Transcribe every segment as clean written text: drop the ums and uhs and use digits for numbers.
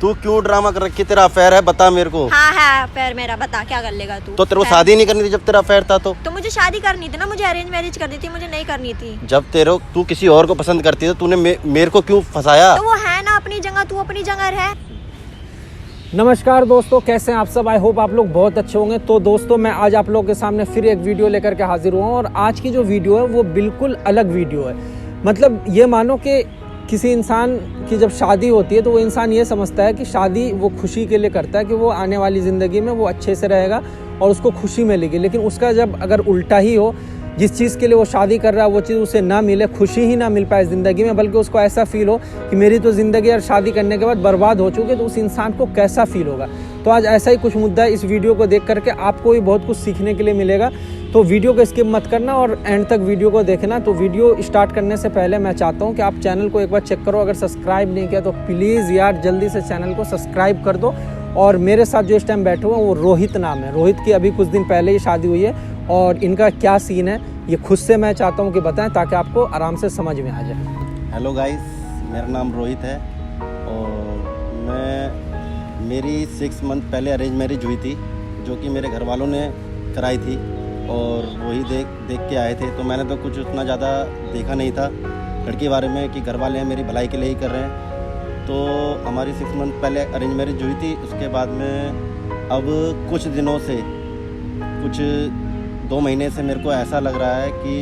तू क्यों ड्रामा कर रखी? तेरा अफेयर है, बता मेरे को। हाँ है अफेयर मेरा, बता क्या कर लेगा तू? तो तेरे को शादी नहीं करनी थी जब तेरा अफेयर था? तो मुझे शादी करनी थी ना, मुझे अरेंज मैरिज करनी थी, मुझे नहीं करनी थी। जब तू किसी और को पसंद करती है तो तूने मेरे को क्यों फंसाया? तो वो है ना अपनी जगह, तू अपनी जगह रह। नमस्कार दोस्तों, कैसे हैं आप सब? आई होप आप लोग बहुत अच्छे होंगे। तो दोस्तों, मैं आज आप लोगों के सामने फिर एक वीडियो लेकर के हाजिर हुआ हूँ और आज की जो वीडियो है वो बिल्कुल अलग वीडियो है। मतलब ये मानो कि किसी इंसान की जब शादी होती है तो वो इंसान ये समझता है कि शादी वो खुशी के लिए करता है कि वो आने वाली ज़िंदगी में वो अच्छे से रहेगा और उसको खुशी मिलेगी। लेकिन उसका जब अगर उल्टा ही हो, जिस चीज़ के लिए वो शादी कर रहा है वो चीज़ उसे ना मिले, खुशी ही ना मिल पाए ज़िंदगी में, बल्कि उसको ऐसा फील हो कि मेरी तो ज़िंदगी यार शादी करने के बाद बर्बाद हो चुकी है, तो उस इंसान को कैसा फील होगा। तो आज ऐसा ही कुछ मुद्दा है। इस वीडियो को देख करके आपको भी बहुत कुछ सीखने के लिए मिलेगा। तो वीडियो को स्किप मत करना और एंड तक वीडियो को देखना। तो वीडियो स्टार्ट करने से पहले मैं चाहता हूँ कि आप चैनल को एक बार चेक करो। अगर सब्सक्राइब नहीं किया तो प्लीज़ यार जल्दी से चैनल को सब्सक्राइब कर दो। और मेरे साथ जो इस टाइम बैठे हुए हैं वो रोहित नाम है। रोहित की अभी कुछ दिन पहले ही शादी हुई है और इनका क्या सीन है ये खुद से मैं चाहता हूँ कि बताएं, ताकि आपको आराम से समझ में आ जाए। हेलो गाइस, मेरा नाम रोहित है और मेरी 6 मंथ पहले अरेंज मैरिज हुई थी, जो कि मेरे घर वालों ने कराई थी और वही देख के आए थे। तो मैंने तो कुछ उतना ज़्यादा देखा नहीं था लड़की के बारे में कि घर वाले हैं मेरी भलाई के लिए ही कर रहे हैं। तो हमारी 6 मंथ पहले अरेंज मैरिज हुई थी। उसके बाद में अब कुछ दिनों से, कुछ 2 महीने से मेरे को ऐसा लग रहा है कि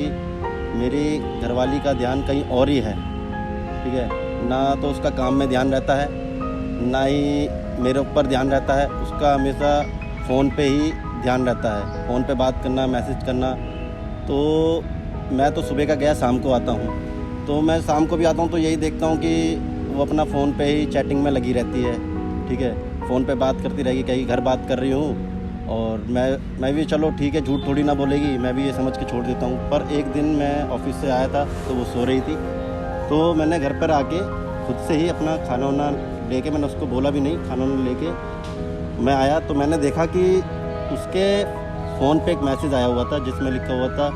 मेरी घरवाली का ध्यान कहीं और ही है। ठीक है, ना तो उसका काम में ध्यान रहता है, ना ही मेरे ऊपर ध्यान रहता है। उसका हमेशा फ़ोन पे ही ध्यान रहता है, फ़ोन पे बात करना, मैसेज करना। तो मैं तो सुबह का गया, शाम को आता हूँ। तो मैं शाम को भी आता हूँ तो यही देखता हूँ कि वो अपना फ़ोन पे ही चैटिंग में लगी रहती है। ठीक है, फ़ोन पे बात करती रहेगी, कहीं घर बात कर रही हूँ और मैं भी चलो ठीक है, झूठ थोड़ी ना बोलेगी, मैं भी ये समझ के छोड़ देता हूँ। पर एक दिन मैं ऑफिस से आया था तो वो सो रही थी, तो मैंने घर पर आके खुद से ही अपना खाना वाना लेके, मैंने उसको बोला भी नहीं, खाना वाना लेके मैं आया तो मैंने देखा कि उसके फ़ोन पे एक मैसेज आया हुआ था जिसमें लिखा हुआ था,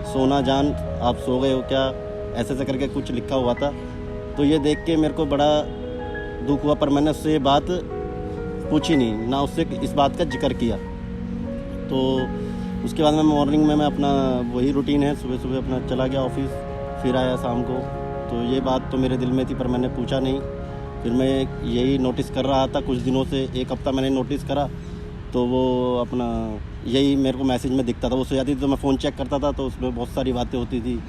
सोना जान आप सो गए हो क्या, ऐसे करके कुछ लिखा हुआ था। तो ये देख के मेरे को बड़ा दुख हुआ, पर मैंने उससे ये बात पूछी नहीं, ना उससे इस बात का जिक्र किया। तो उसके बाद में मॉर्निंग में मैं अपना वही रूटीन है, सुबह सुबह अपना चला गया ऑफिस, फिर आया शाम को। तो ये बात तो मेरे दिल में थी पर मैंने पूछा नहीं। फिर मैं यही नोटिस कर रहा था कुछ दिनों से, 1 हफ्ता मैंने नोटिस करा। तो वो अपना यही मेरे को मैसेज में दिखता था, वो सो जाती थी तो मैं फ़ोन चेक करता था तो उसमें बहुत सारी बातें होती थी।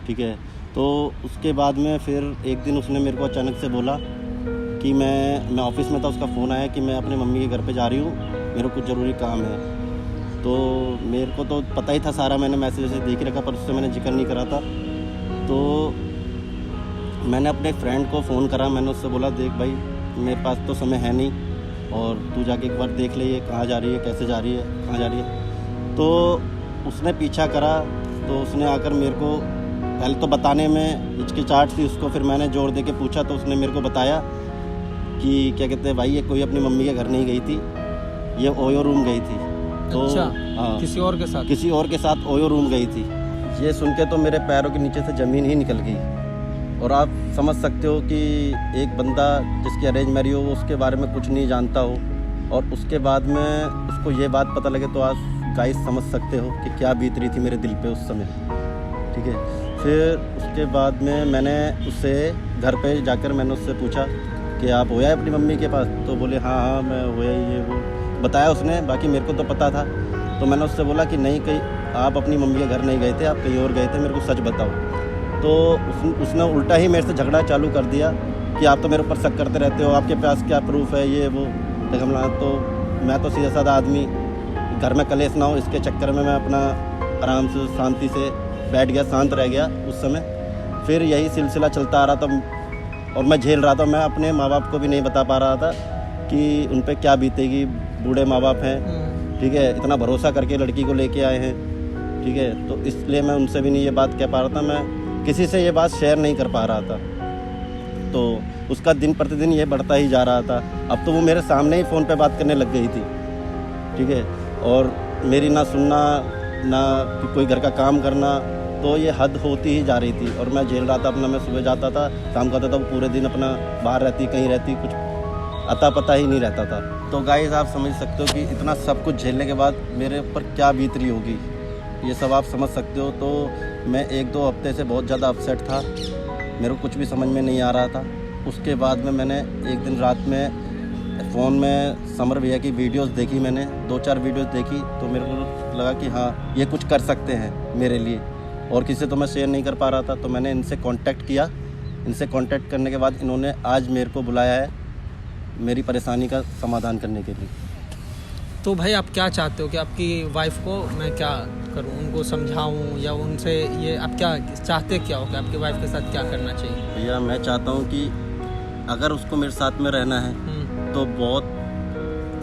ठीक है, तो उसके बाद में फिर एक दिन उसने मेरे को अचानक से बोला कि मैं ऑफिस में था, उसका फ़ोन आया कि मैं अपने मम्मी के घर पे जा रही हूँ, मेरे को कुछ ज़रूरी काम है। तो मेरे को तो पता ही था सारा, मैंने मैसेज से देख ही रखा, पर उससे मैंने जिक्र नहीं करा था। तो मैंने अपने फ्रेंड को फ़ोन करा, मैंने उससे बोला देख भाई मेरे पास तो समय है नहीं और तू जाके एक बार देख ले ये कहाँ जा रही है, कैसे जा रही है, कहाँ जा रही है। तो उसने पीछा करा, तो उसने आकर मेरे को पहले तो बताने में हिचकिचाहट थी उसको, फिर मैंने जोर दे के पूछा तो उसने मेरे को बताया कि क्या कहते हैं भाई, ये कोई अपनी मम्मी के घर नहीं गई थी, ये ओयो रूम गई थी। तो अच्छा, हाँ, किसी और के साथ ओयो रूम गई थी। ये सुन के तो मेरे पैरों के नीचे से ज़मीन ही निकल गई। और आप समझ सकते हो कि एक बंदा जिसकी अरेंज मैरिज हो वो उसके बारे में कुछ नहीं जानता हो और उसके बाद में उसको ये बात पता लगे, तो आप गाइस समझ सकते हो कि क्या बीत रही थी मेरे दिल पे उस समय। ठीक है, फिर उसके बाद में मैंने उससे घर पे जाकर मैंने उससे पूछा कि आप होया है अपनी मम्मी के पास? तो बोले हाँ मैं होया, ये वो बताया उसने, बाकी मेरे को तो पता था। तो मैंने उससे बोला कि नहीं, कहीं आप अपनी मम्मी के घर नहीं गए थे, आप कहीं और गए थे, मेरे को सच बताओ। तो उसने उल्टा ही मेरे से झगड़ा चालू कर दिया कि आप तो मेरे ऊपर शक करते रहते हो, आपके पास क्या प्रूफ है, ये वो। तो मैं तो सीधा साधा आदमी, घर में कलेश ना हो इसके चक्कर में मैं अपना आराम से शांति से बैठ गया, शांत रह गया उस समय। फिर यही सिलसिला चलता आ रहा था और मैं झेल रहा था। मैं अपने माँ बाप को भी नहीं बता पा रहा था कि उन पे क्या बीतेगी, बूढ़े माँ बाप हैं। ठीक है, इतना भरोसा करके लड़की को लेके आए हैं। ठीक है, तो इसलिए मैं उनसे भी नहीं ये बात कह पा रहा था, मैं किसी से ये बात शेयर नहीं कर पा रहा था। तो उसका दिन प्रतिदिन ये बढ़ता ही जा रहा था। अब तो वो मेरे सामने ही फ़ोन पे बात करने लग गई थी। ठीक है, और मेरी ना सुनना ना कोई घर का काम करना, तो ये हद होती ही जा रही थी। और मैं झेल रहा था अपना, मैं सुबह जाता था, शाम को आता था, वो पूरे दिन अपना बाहर रहती, कहीं रहती, कुछ अता पता ही नहीं रहता था। तो गाइस आप समझ सकते हो कि इतना सब कुछ झेलने के बाद मेरे ऊपर क्या बीत रही होगी, ये सब आप समझ सकते हो। तो मैं 1-2 हफ्ते से बहुत ज़्यादा अपसेट था, मेरे को कुछ भी समझ में नहीं आ रहा था। उसके बाद में मैंने एक दिन रात में फ़ोन में समर भैया की वीडियोस देखी, मैंने 2-4 वीडियोस देखी, तो मेरे को लगा कि हाँ ये कुछ कर सकते हैं मेरे लिए, और किसी से तो मैं शेयर नहीं कर पा रहा था। तो मैंने इनसे कांटेक्ट किया। इनसे कांटेक्ट करने के बाद इन्होंने आज मेरे को बुलाया है मेरी परेशानी का समाधान करने के लिए। तो भाई आप क्या चाहते हो कि आपकी वाइफ को मैं क्या करूं, उनको समझाऊं या उनसे ये आप क्या चाहते क्या हो कि आपकी वाइफ के साथ क्या करना चाहिए? भैया मैं चाहता हूँ कि अगर उसको मेरे साथ में रहना है तो बहुत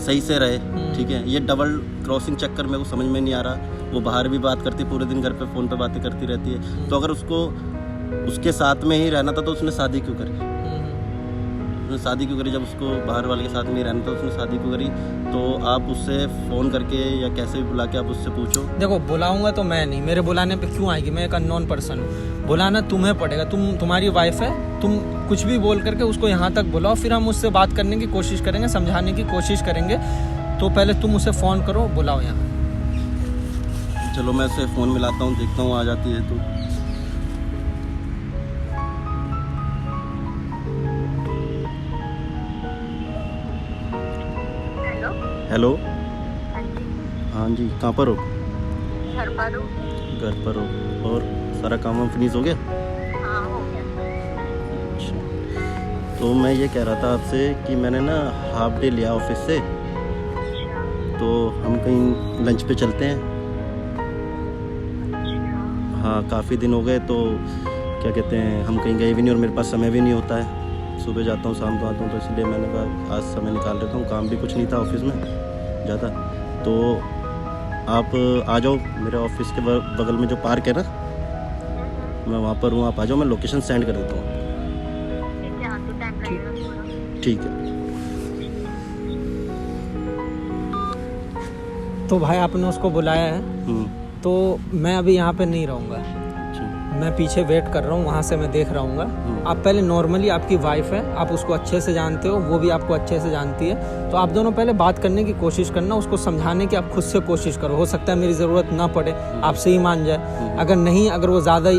सही से रहे, ठीक है। ये डबल क्रॉसिंग चक्कर मेरे को समझ में नहीं आ रहा। वो बाहर भी बात करती, पूरे दिन घर पे फ़ोन पे बातें करती रहती है। तो अगर उसको उसके साथ में ही रहना था तो उसने शादी क्यों करी? उसने शादी क्यों करी? जब उसको बाहर वाले के साथ में ही रहना था उसने शादी क्यों करी? तो आप उससे फ़ोन करके या कैसे भी बुला के आप उससे पूछो। देखो बुलाऊंगा तो मैं नहीं, मेरे बुलाने पे क्यों आएगी? मैं एक अननोन पर्सन हूँ, बुलाना तुम्हें पड़ेगा। तुम्हारी वाइफ है, तुम कुछ भी बोल करके उसको यहाँ तक बुलाओ, फिर हम उससे बात करने की कोशिश करेंगे, समझाने की कोशिश करेंगे। तो पहले तुम उसे फ़ोन करो, बुलाओ यहाँ। चलो मैं उसे फ़ोन मिलाता हूँ, देखता हूँ आ जाती है तो। हेलो, हाँ जी, कहाँ पर हो? घर पर हूँ। घर पर हो, और सारा काम फिनिश हो गया? हाँ हो गया। अच्छा, तो मैं ये कह रहा था आपसे कि मैंने ना हाफ डे लिया ऑफिस से, तो हम कहीं लंच पे चलते हैं। हाँ काफ़ी दिन हो गए, तो क्या कहते हैं हम कहीं गए भी नहीं और मेरे पास समय भी नहीं होता है। सुबह जाता हूँ शाम को आता हूँ, तो इसलिए मैंने कहा आज समय निकाल लेता हूँ। काम भी कुछ नहीं था ऑफिस में ज़्यादा, तो आप आ जाओ मेरे ऑफिस के बगल में जो पार्क है ना, मैं वहाँ पर हूँ, आप आ जाओ, मैं लोकेशन सेंड कर देता हूँ। ठीक है। तो भाई आपने उसको बुलाया है, तो मैं अभी यहाँ पे नहीं रहूँगा, मैं पीछे वेट कर रहा हूँ, वहाँ से मैं देख रहा हूँ। आप पहले नॉर्मली, आपकी वाइफ है, आप उसको अच्छे से जानते हो, वो भी आपको अच्छे से जानती है, तो आप दोनों पहले बात करने की कोशिश करना, उसको समझाने की आप खुद से कोशिश करो। हो सकता है मेरी ज़रूरत ना पड़े, आपसे ही मान जाए। अगर वो ज़्यादा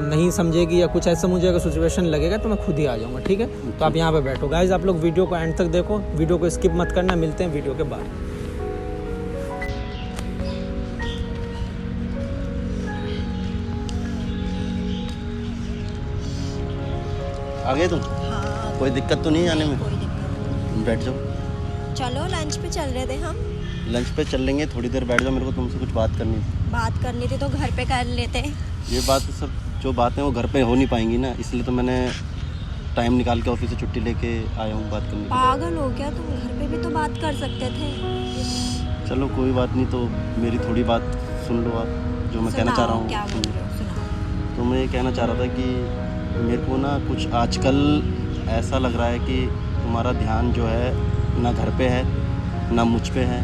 नहीं समझेगी या कुछ ऐसा मुझे अगर सिचुएशन लगेगा तो मैं खुद ही आ जाऊँगा, ठीक है। तो आप यहाँ पर बैठो। गाइस आप लोग वीडियो को एंड तक देखो, वीडियो को स्किप मत करना। मिलते हैं वीडियो के बाद। आ गए तुम? हाँ, कोई दिक्कत तो नहीं आने में? कोई दिक्कत नहीं। बैठ जाओ। चलो लंच पे चल रहे थे हम। लंच पे चल लेंगे, थोड़ी देर बैठ जाओ, मेरे को तुमसे कुछ बात करनी थी। बात करनी थी तो घर पे कर लेते। ये बात सब जो बातें वो घर पे हो नहीं पाएंगी ना, इसलिए तो मैंने टाइम निकाल के ऑफिस से छुट्टी लेके आया हूँ बात करने। पागल हो क्या तुम? घर पे भी तो बात कर सकते थे। चलो कोई बात नहीं, तो मेरी थोड़ी बात सुन लो आप, जो मैं कहना चाह रहा हूँ। क्या बोल रहे हो? सुनाओ। तो मैं ये कहना चाह रहा था कि मेरे को ना कुछ आजकल ऐसा लग रहा है कि तुम्हारा ध्यान जो है ना घर पे है ना मुझ पे है।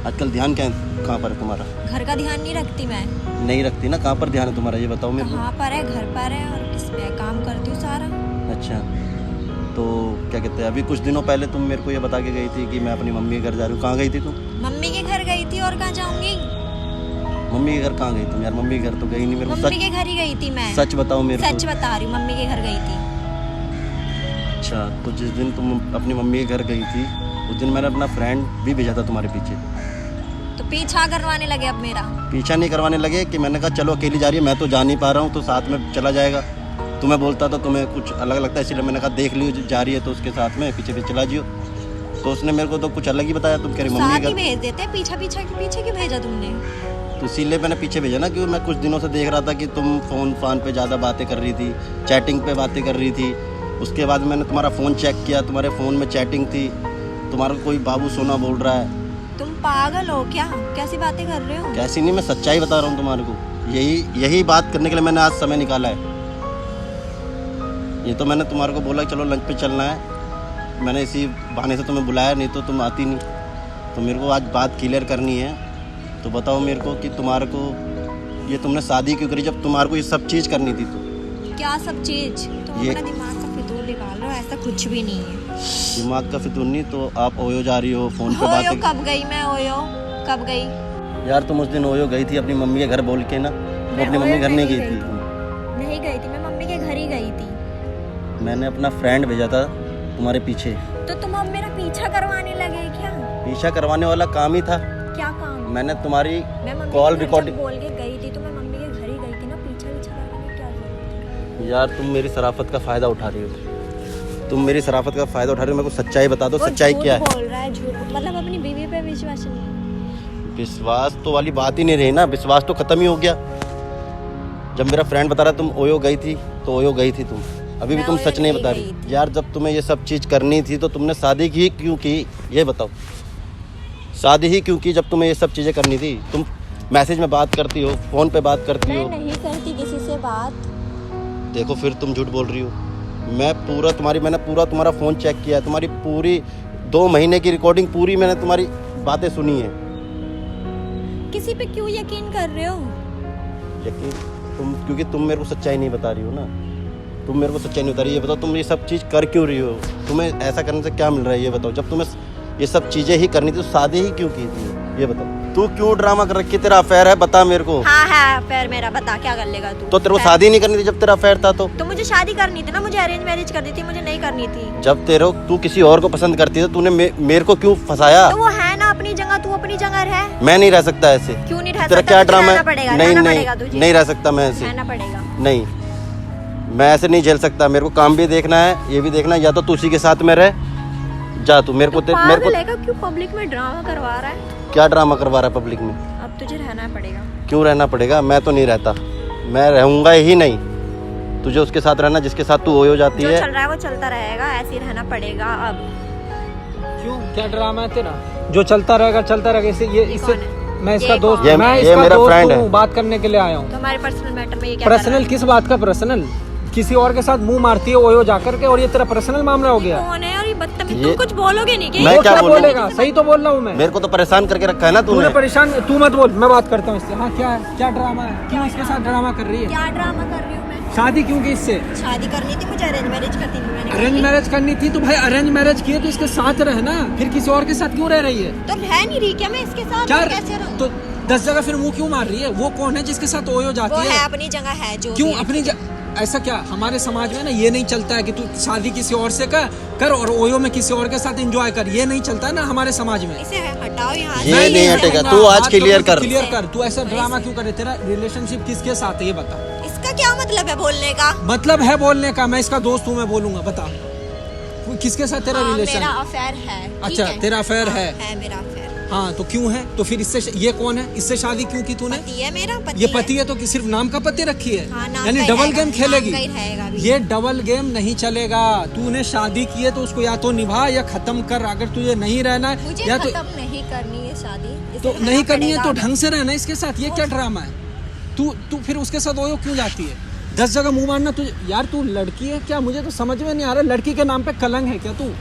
आजकल ध्यान कहाँ पर है तुम्हारा? घर का ध्यान नहीं रखती मैं। नहीं रखती ना? कहाँ पर ध्यान है तुम्हारा ये बताओ मेरे को। कहाँ पर है? घर पर है। और किस पे? काम करती हूँ सारा। अच्छा, तो क्या कहते हैं अभी कुछ दिनों पहले तुम मेरे को ये बता के गई थी कि मैं अपनी मम्मी के घर जा रही हूँ। कहाँ गई थी तुम? मम्मी के घर गई थी, और कहाँ जाऊंगी? मम्मी के घर कहाँ गई तुम? यार मम्मी के घर तो गई नहीं, मेरे को मम्मी के घर ही गई थी मैं। सच बताओ मेरे को। सच बता रही हूँ, मम्मी के घर गई थी। अच्छा, तो जिस दिन तुम अपनी मम्मी के घर गई थी उस दिन मैंने अपना फ्रेंड भी भेजा था तुम्हारे पीछे। तो पीछा करवाने लगे अब मेरा? पीछा नहीं करवाने लगे कि मैंने कहा चलो अकेली जा रही है, मैं तो जा नहीं पा रहा हूँ, तो साथ में चला जाएगा। तुम्हें बोलता था तुम्हें कुछ अलग लगता है, इसलिए मैंने कहा देख लियो जा रही है तो उसके साथ में पीछे चला जियो। तो उसने मेरे को तो कुछ अलग ही बताया। तुम कह रही मम्मी साथ ही भेज देते, पीछे क्यों भेजा तुमने? तो इसीलिए मैंने पीछे भेजा ना, क्योंकि मैं कुछ दिनों से देख रहा था कि तुम फ़ोन पे ज़्यादा बातें कर रही थी, चैटिंग पे बातें कर रही थी। उसके बाद मैंने तुम्हारा फ़ोन चेक किया, तुम्हारे फ़ोन में चैटिंग थी, तुम्हारा कोई बाबू सोना बोल रहा है। तुम पागल हो क्या? कैसी बातें कर रहे हो? कैसी नहीं, मैं सच्चाई बता रहा हूँ तुम्हारे को। यही बात करने के लिए मैंने आज समय निकाला है। ये तो मैंने तुम्हारे को बोला कि चलो लंच पे चलना है, मैंने इसी बहाने से तुम्हें बुलाया, नहीं तो तुम आती नहीं। तो मेरे को आज बात क्लियर करनी है। तो बताओ मेरे को कि तुम्हारे को ये तुमने शादी क्यों करी जब तुम्हारे को ये सब चीज़ करनी थी? तो क्या सब चीज? तुम अपना दिमाग का फितूर निकाल रहे हो, ऐसा कुछ भी नहीं है। दिमाग का फितूर नहीं तो आप ओयो जा रही हो फोन पे ओयो बातें। कब गई मैं? ओयो कब गई? यार तुम उस दिन ओयो गई थी अपनी मम्मी के घर बोल के ना, वो अपनी मम्मी के घर नहीं गई थी। नहीं गई थी, मैं मम्मी के घर ही गई थी। मैंने अपना फ्रेंड भेजा था तुम्हारे पीछे। तो तुम अब मेरा पीछा करवाने लगे क्या? पीछा करवाने वाला काम ही था। क्या काम? मैंने तुम्हारी मैं मम्मी कॉल के घर रिकॉर्डिंग जब बोल के गई थी तो मैं मम्मी के घर ही गई थी ना, पीछा करवाने की क्या जरूरत है? यार तुम मेरी शराफत का फायदा उठा रही हो, तुम मेरी शराफत का फायदा उठा रही हो। मेरे को सच्चाई बता दो, वो सच्चाई झूठ क्या है? बोल रहा है, झूठ मतलब अपनी बीवी पे विश्वास नहीं। विश्वास तो वाली बात ही नहीं रही ना, विश्वास तो खत्म ही हो गया। जब मेरा फ्रेंड बता रहा तुम ओयो गई थी तो ओयो गई थी तुम, अभी भी मैं तुम ओयो सच नहीं नहीं बता गई रही। यार जब तुम्हें ये सब चीज़ करनी थी तो तुमने शादी की क्यों की, ये बताओ। शादी ही क्यों की जब तुम्हें ये सब चीज़ें करनी थी? तुम मैसेज में बात करती हो, फ़ोन पे बात करती मैं हो। नहीं करती किसी से बात। देखो फिर तुम झूठ बोल रही हो। मैंने पूरा तुम्हारा फ़ोन चेक किया है, तुम्हारी पूरी 2 महीने की रिकॉर्डिंग पूरी मैंने तुम्हारी बातें सुनी है। किसी पे क्यों यकीन कर रहे हो? यकीन क्योंकि तुम मेरे को सच्चाई नहीं बता रही हो ना, तुम मेरे को सच्चाई नहीं बता रही। ये बताओ तुम ये सब चीज़ कर क्यों रही हो? तुम्हें ऐसा करने से क्या मिल रहा है ये बताओ। जब तुम्हें ये सब चीज़ें ही करनी थी तो शादी ही क्यों की थी, ये बताओ। तू क्यों ड्रामा कर रखी? तेरा अफेयर है, बता मेरे को। हाँ है फिर मेरा, बता क्या कर लेगा तू? तो तेरे को शादी नहीं करनी थी जब तेरा अफेयर था? तो मुझे शादी करनी थी ना, मुझे अरेंज मैरिज करनी थी, मुझे नहीं करनी थी। जब तू किसी और को पसंद करती थी तो तूने मेरे को क्यों फंसाया? तो वो है ना अपनी जगह, तू अपनी जगह रह। मैं नहीं रह सकता ऐसे। क्यों नहीं रह तेरा सकता? क्या तुझे ड्रामा रहना है? पड़ेगा, नहीं रहना नहीं पड़ेगा तुझे। नहीं रह सकता मैं ऐसे। रहना पड़ेगा। नहीं, मैं ऐसे नहीं झेल सकता। मेरे को काम भी देखना है, ये भी देखना है। या तो तू उसी के साथ में रह, जा तू। मेरे को क्यों पब्लिक में ड्रामा करवा रहा है? क्या ड्रामा करवा रहा है पब्लिक में? अब तुझे रहना पड़ेगा। क्यों रहना पड़ेगा? मैं तो नहीं रहता, मैं रहूंगा ही नहीं। तुझे उसके साथ रहना जिसके साथ तू ओयो जाती जो है। चल रहा है वो चलता रहेगा, ऐसे ही रहना पड़ेगा। अब क्यों, क्या ड्रामा है तेरा? जो चलता रहेगा इससे मैं इसका दोस्त, ये मैं इसका मेरा दोस्त फ्रेंड हूँ, है। बात करने के लिए आया हूँ। तुम्हारे पर्सनल मैटर में ये क्या पर्सनल किस बात का पर्सनल? किसी और के साथ मुंह मारती है ओयो जाकर के, और ये तेरा पर्सनल मामला हो गया। कौन है और ये बदतमीज? ये- तुम कुछ बोलोगे नहीं क्या? मैं वो क्या क्या बोलूं? बोलेगा? सही तो बोल रहा हूँ मैं। मेरे को तो परेशान करके रखा है ना तूने तूने। परेशान, तू मत बोल, मैं बात करता हूँ इससे। हाँ क्या है, क्या ड्रामा है? क्यों इसके साथ ड्रामा कर रही है? क्या ड्रामा कर रही हूँ मैं? शादी क्यों की इससे? शादी करनी थी मुझे, अरेंज मैरिज करनी थी मैंने। अरेंज मैरिज करनी थी तो भाई अरेंज मैरिज किए तो इसके साथ रहना, फिर किसी और के साथ क्यों रह रही है? तो रह नहीं रही क्या मैं इसके साथ? क्या मैं कैसे रहूं? तो 10 जगह फिर मुंह क्यों मार रही है? वो कौन है जिसके साथ ओयो वो जाती है है? अपनी जगह है जो क्यों भी है। अपनी ऐसा क्या हमारे समाज में ना ये नहीं चलता है कि तू शादी किसी और से कर और ओयो में किसी और के साथ एंजॉय कर, ये नहीं चलता है ना हमारे समाज में। इसे हटाओ यहाँ ये से। नहीं हटेगा। हटूंगा। तू आज बात क्लियर कर। क्लियर कर, तू ऐसा ड्रामा क्यों करे? तेरा रिलेशनशिप किसके साथ है ये बता। इसका क्या मतलब है बोलने का? मतलब है बोलने का, मैं इसका दोस्त हूँ, मैं बोलूंगा, बता किसके साथ तेरा हाँ, रिलेशन? मेरा अफेयर है। ठीक अच्छा, है? तेरा affair हाँ, है। मेरा अफेयर। हाँ तो क्यों है? तो फिर इससे ये कौन है? इससे शादी क्यों की तूने? पति है मेरा, पति ये है। पति है तो सिर्फ नाम का पति रखी है? हाँ, नाम यानी का ही डबल रहेगा, गेम नाम खेलेगी? का ही रहेगा अभी। ये डबल गेम नहीं चलेगा। तूने शादी की है तो उसको या तो निभा या खत्म कर। अगर तुझे नहीं रहना है मुझे या तो नहीं करनी है शादी, इसे तो रहना नहीं करनी है तो पड़ेगा। ढंग से रहना इसके साथ। ये क्या ड्रामा है? तू फिर उसके साथ ओयो क्यों जाती है? 10 जगह मुंह मारना तुझे। यार तू लड़की है क्या? मुझे तो समझ में नहीं आ रहा, लड़की के नाम पे कलंक है क्या तू?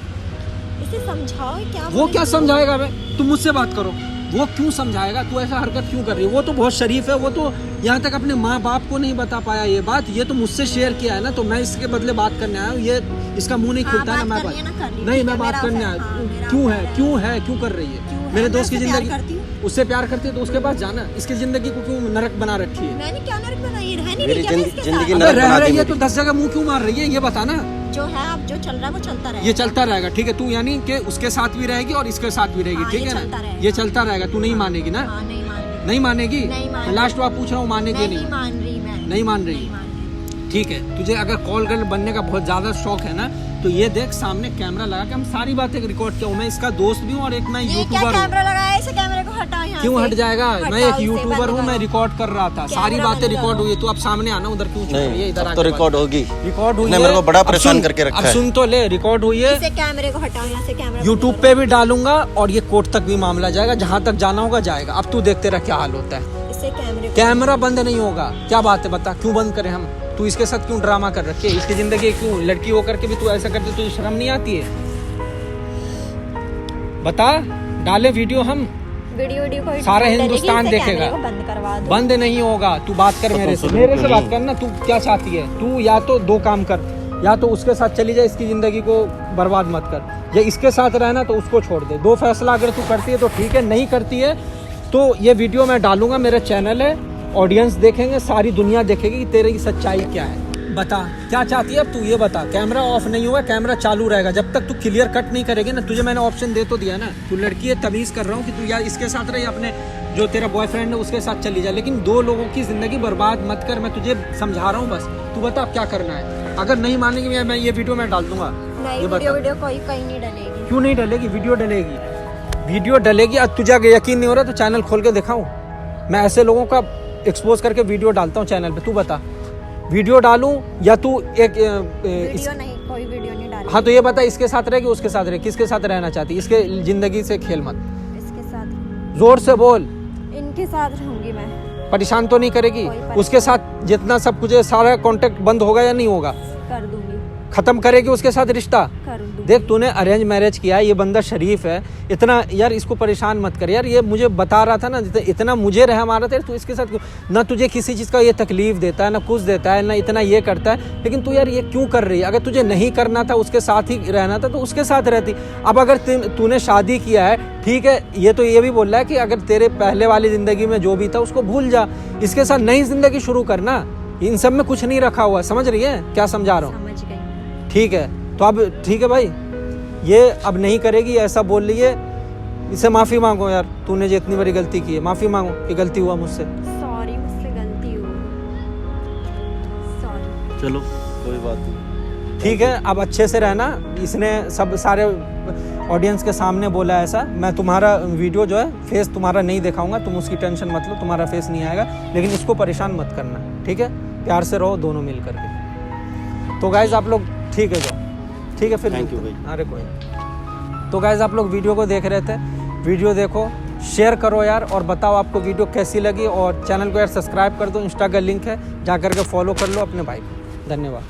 इसे समझाओ क्या? वो क्या समझाएगा? मैं तुम मुझसे बात करो, वो क्यों समझाएगा? तू ऐसा हरकत क्यों कर रही है? वो तो बहुत शरीफ है, वो तो यहाँ तक अपने माँ बाप को नहीं बता पाया ये बात। ये तो मुझसे शेयर किया है ना, तो मैं इसके बदले बात करने आया हूँ। ये इसका मुंह नहीं खुलता है ना, मैं नहीं, मैं बात करने आया। क्यों है, क्यों कर रही है? मेरे दोस्त की जिंदगी, उससे प्यार करती है तो उसके पास जाना। इसकी जिंदगी को क्यों नरक बना रखी है? मैंने क्या नरक बनाई? रह नहीं मेरी रही क्या मैं इसके जिंदगी साथ? नरक रह बना दी रही है मेरी। तो 10 जगह मुंह क्यों मार रही है? ये बता ना। जो है अब जो चल रहा है वो चलता रहेगा। ये चलता रहेगा, ठीक है? तू यानी कि उसके साथ भी रहेगी और इसके साथ भी रहेगी, हाँ, ठीक ये है चलता ना? रहेगा। ये चलता रहेगा। तू नहीं मानेगी ना? हाँ, नहीं मान रही। नहीं मानेगी? नहीं मान रही। लास्ट बार पूछ रहा हूँ, मानेगी नहीं नहीं? मान रही मैं। नहीं मान रही। नहीं मान रही। ठीक है, तुझे अगर कॉल गर्ल बनने का बहुत ज्यादा शौक है ना, तो ये देख सामने कैमरा लगा के हम सारी बातें रिकॉर्ड किया हूँ। मैं इसका दोस्त भी हूँ और एक मैं ये क्या यूट्यूबर हूँ। कैमरा लगाया है? इसे कैमरे को हटाओ यहाँ क्यों से। हट जाएगा? मैं हटाओ एक इसे, यूट्यूबर बंद हूँ, मैं करो। रिकॉर्ड कर रहा था, सारी कैमरा बातें बंद रिकॉर्ड करो। हुई। तू अब सामने आना, उधर क्यों चुप रही है? नहीं, इधर अब आके तो बात। रिकॉर्ड होगी। रिकॉर्ड हुई ने है। मेरे को बड़ा अब परेशान सुन- करके रखा अब है। सुन तो ले, रिकॉर्ड हुई है, इसे कैमरे को हटाओ यहाँ से, कैमरा यूट्यूब पे भी डालूंगा और ये कोर्ट तक भी मामला जाएगा, जहाँ तक जाना होगा जाएगा। अब तू देखते रह क्या हाल होता है। इसे कैमरे को कैमरा बंद नहीं होगा। क्या बात है बता, क्यों बंद करें हम? तू इसके साथ क्यों ड्रामा कर रखी है? इसकी जिंदगी क्यों, लड़की होकर के भी तू ऐसा करती, तुझे शर्म नहीं आती है? बता, डाले वीडियो हम, वीडियो को सारा डालेगी, हिंदुस्तान इसे देखेगा। कैमरे को बंद करवा दो। बंद नहीं होगा। तू बात कर तो मेरे तुम से, सुनो मेरे से क्यों बात नहीं? करना। तू क्या चाहती है? तू या तो 2 काम कर, या तो उसके साथ चली जाए, इसकी ज़िंदगी को बर्बाद मत कर, या इसके साथ रहना तो उसको छोड़ दे। दो फैसला अगर तू करती है तो ठीक है, नहीं करती है तो ये वीडियो मैं डालूंगा, मेरा चैनल है, ऑडियंस देखेंगे, सारी दुनिया देखेगी कि तेरी सच्चाई क्या है। बता क्या चाहती है अब तू, ये बता। कैमरा ऑफ नहीं हुआ, कैमरा चालू रहेगा जब तक तू क्लियर कट नहीं करेगी ना। तुझे मैंने ऑप्शन दे तो दिया ना, तू लड़की है, तमीज़ कर रहा हूँ कि तू या इसके साथ रहे या अपने जो तेरा बॉयफ्रेंड है उसके साथ चली जा, लेकिन दो लोगों की ज़िंदगी बर्बाद मत कर। मैं तुझे समझा रहा हूँ बस, तू बता क्या करना है। अगर नहीं मानेगी मैं ये वीडियो मैं डाल दूंगा। नहीं, वीडियो कोई कहीं नहीं डलेगी। क्यों नहीं डलेगी? वीडियो डलेगी। आज तुझे अगर यकीन नहीं हो रहा तो चैनल खोल के दिखाऊं। मैं ऐसे लोगों का एक्सपोज करके वीडियो डालता हूँ चैनल पे। तू बता वीडियो डालूं या तू एक वीडियो नहीं, कोई वीडियो नहीं डाली। हाँ तो ये बता, इसके साथ रहेगी उसके साथ रहे, किसके साथ रहना चाहती? इसके जिंदगी से खेल मत, इसके साथ। जोर से बोल। इनके साथ रहूंगी मैं। परेशान तो नहीं करेगी? उसके साथ जितना सब कुछ है सारा कांटेक्ट बंद होगा या नहीं होगा? कर दूंगी। खत्म करेगी उसके साथ रिश्ता? कर दूंगी। देख तूने अरेंज मैरिज किया है, ये बंदा शरीफ है, इतना यार इसको परेशान मत कर यार। ये मुझे बता रहा था ना, इतना मुझे रहम आ रहा था, तू इसके साथ ना तुझे किसी चीज़ का ये तकलीफ देता है, ना कुछ देता है, ना इतना ये करता है, लेकिन तू यार ये क्यों कर रही है? अगर तुझे नहीं करना था, उसके साथ ही रहना था तो उसके साथ रहती। अब अगर तूने शादी किया है, ठीक है, ये तो ये भी बोल रहा है कि अगर तेरे पहले वाली ज़िंदगी में जो भी था उसको भूल जा, इसके साथ नई ज़िंदगी शुरू करना। इन सब में कुछ नहीं रखा हुआ, समझ रही है क्या समझा रहा हूँ? समझ गई। ठीक है, तो अब ठीक है भाई, ये अब नहीं करेगी, ऐसा बोल रही है, इसे माफ़ी मांगो यार। तूने जो इतनी बड़ी गलती की है, माफ़ी मांगो कि गलती हुआ मुझसे। सॉरी, मुझसे गलती हुई। सॉरी। चलो कोई बात नहीं। ठीक है, अब अच्छे से रहना। इसने सब सारे ऑडियंस के सामने बोला ऐसा। मैं तुम्हारा वीडियो जो है फेस तुम्हारा नहीं दिखाऊंगा, तुम उसकी टेंशन मत लो, तुम्हारा फेस नहीं आएगा, लेकिन इसको परेशान मत करना, ठीक है? प्यार से रहो दोनों मिल करके। तो गाइज आप लोग ठीक है, जो ठीक है फिर थैंक यू भाई। अरे कोई नहीं। तो गाइज आप लोग वीडियो को देख रहे थे, वीडियो देखो, शेयर करो यार, और बताओ आपको वीडियो कैसी लगी, और चैनल को यार सब्सक्राइब कर दो, इंस्टा का लिंक है, जा करके फॉलो कर लो अपने भाई को। धन्यवाद।